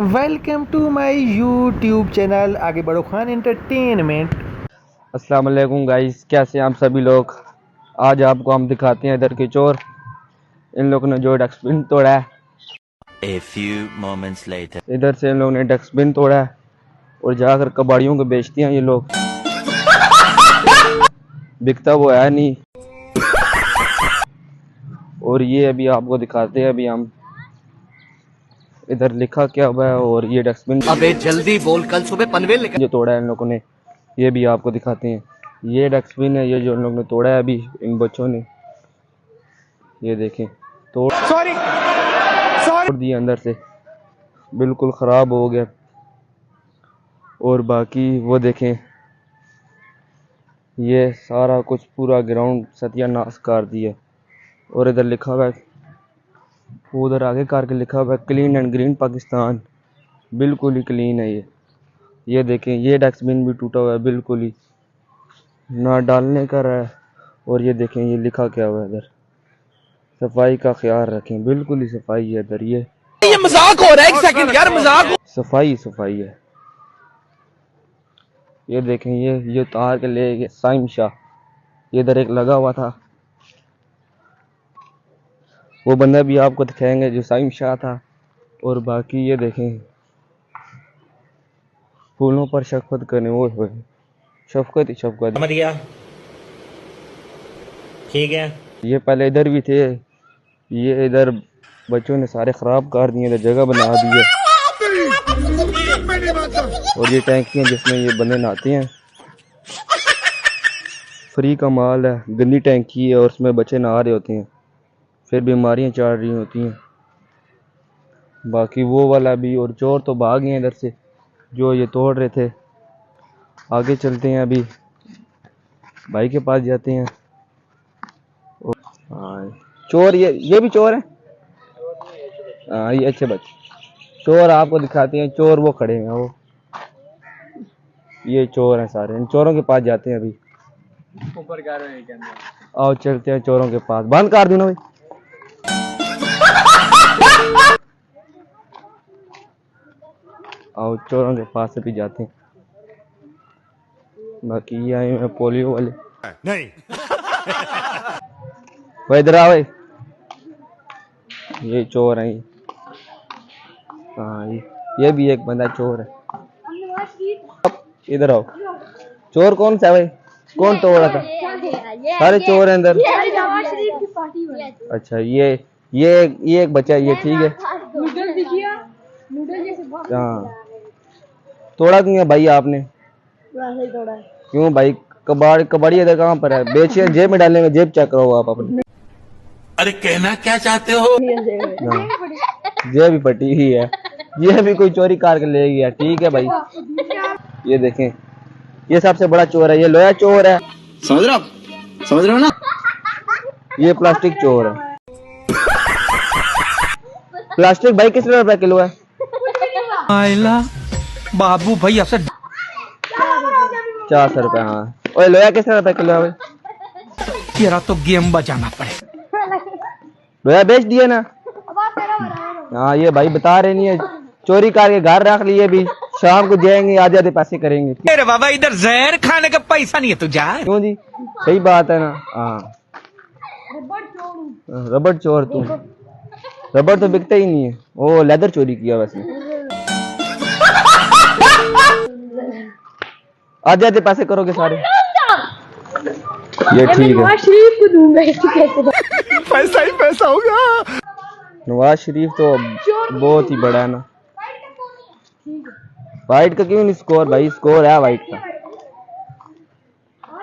Welcome to my YouTube channel आगे बढ़ो Khan entertainment. अस्सलाम वालेकुम गाइस, कैसे हैं आप सभी लोग। आज आपको हम दिखाते हैं इधर के चोर। इन लोगों ने जो डस्टबिन तोड़ा है, A few moments later. इधर से इन लोगों ने डस्टबिन तोड़ा है और जाकर कबाड़ियों को बेचते हैं ये लोग। बिकता वो है नहीं। और ये अभी आपको दिखाते हैं, अभी हम इधर लिखा क्या हुआ है। और ये डस्टबिन अबे जल्दी बोल, कल सुबह पनवेल निकल। जो तोड़ा है इन लोगों ने, ये भी आपको दिखाते हैं। ये डस्टबिन है, ये जो इन लोगों ने तोड़ा है अभी इन बच्चों ने, ये देखें तोड़ दिए अंदर से, बिल्कुल ख़राब हो गया। और बाकी वो देखें, ये सारा कुछ पूरा ग्राउंड सत्यानाश कर दिया। और इधर लिखा हुआ है, उधर आगे करके लिखा हुआ है क्लीन एंड ग्रीन पाकिस्तान। बिल्कुल ही क्लीन है ये देखें। ये डस्टबिन भी टूटा हुआ है, बिल्कुल ही ना डालने का रहा है। और ये देखें, ये लिखा क्या हुआ है इधर, सफाई का ख्याल रखें। बिल्कुल ही सफाई है इधर। ये मजाक हो रहा है, एक सेकंड यार, मजाक। सफाई है। ये देखें, ये उतार के ले गए साइम शाह। ये इधर एक लगा हुआ था, वो बंदा भी आपको दिखाएंगे जो साइम शाह था। और बाकी ये देखें, फूलों पर शफकत करने, वो शफकत ही शफकत। समझ गया, ठीक है। ये पहले इधर भी थे, ये इधर बच्चों ने सारे खराब कर दिए, इधर जगह बना दी है। और ये टैंकियां जिसमें ये बंदे नहाते हैं, फ्री का माल है। गंदी टैंकी है और उसमें बच्चे नहा रहे होते हैं, फिर बीमारियां चढ़ रही होती हैं। बाकी वो वाला भी। और चोर तो भाग गए इधर से जो ये तोड़ रहे थे। आगे चलते हैं, अभी भाई के पास जाते हैं। चोर ये भी चोर है। हाँ, ये अच्छे बच्चे चोर आपको दिखाते हैं। चोर वो खड़े हैं, वो ये चोर हैं सारे। इन चोरों के पास जाते हैं, अभी ऊपर कर रहे हैं। आओ चलते हैं चोरों के पास। बंद कर दो ना भाई। आओ चोरों के पास से भी जाते हैं। बाकी ये आए हैं पोलियो वाले। नहीं। वो इधर आओ, ये चोर हैं। हाँ, ये भी एक बंदा चोर है। इधर आओ। चोर कौन सा है भाई, कौन तोड़ा था? सारे चोर हैं अंदर। अच्छा, ये एक बच्चा, ये ठीक है। हाँ, तोड़ा क्यों है भाई आपने? क्यों भाई? कबाड़ी इधर कहाँ पर है? बेचिए, जेब में डालेंगे। जेब चेक करो आप अपने। अरे कहना क्या चाहते हो? जेब भी फटी हुई है। ये भी कोई चोरी करके ले गया, ठीक है भाई। ये देखें, ये सबसे बड़ा चोर है, ये लोया चोर है। समझ रहे हो ना? ये प्लास्टिक चोर है। प्लास्टिक भाई किस रुपए किलो है? बाबू भैया से 400 रुपए। हाँ, और लोया किस रुपए किलो है भाई? तेरा तो गेम बजाना पड़े। लोया बेच दिया ना। हाँ, ये भाई बता रहे नहीं है, चोरी करके घर रख लिए। भी शाम को जाएंगे, आधे आधे पैसे करेंगे। अरे बाबा, इधर जहर खाने का पैसा नहीं है, तू जा। क्यों जी, सही बात है ना। हाँ, रबड़ चोर तू। रबड़ तो बिकता ही नहीं है। वो लेदर चोरी किया वैसे। आधे आधे पैसे करोगे सारे। ये ठीक है, शरीफ को दूंगा। पैसा ही पैसा होगा। नवाज शरीफ तो बहुत ही बड़ा है ना। वाइट का क्यों नहीं स्कोर भाई? स्कोर है वाइट का।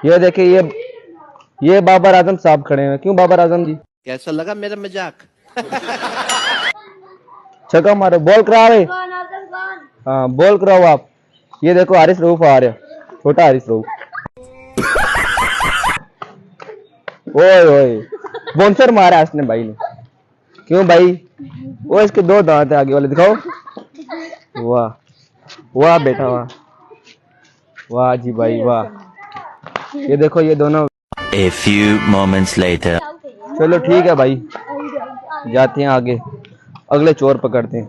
ये देखिए, ये बाबर आजम साहब खड़े हैं। क्यों बाबर आजम जी? कैसा लगा मेरा मजाक? छक्का मारो, बॉल कराओ। हाँ, बॉल कराओ आप। ये देखो हारिस रऊफ आ रहा, छोटा हारिस रऊफ। ओए बोनसर मारा इसने भाई ने। क्यों भाई? वो इसके 2 दांत है आगे वाले, दिखाओ। वाह वाह बेटा, वाह वाह जी भाई, वाह। ये देखो, ये दोनों। A few moments later. चलो ठीक है भाई, जाते हैं आगे, अगले चोर पकड़ते हैं।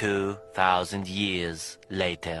2,000 years later.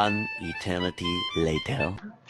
1 eternity later.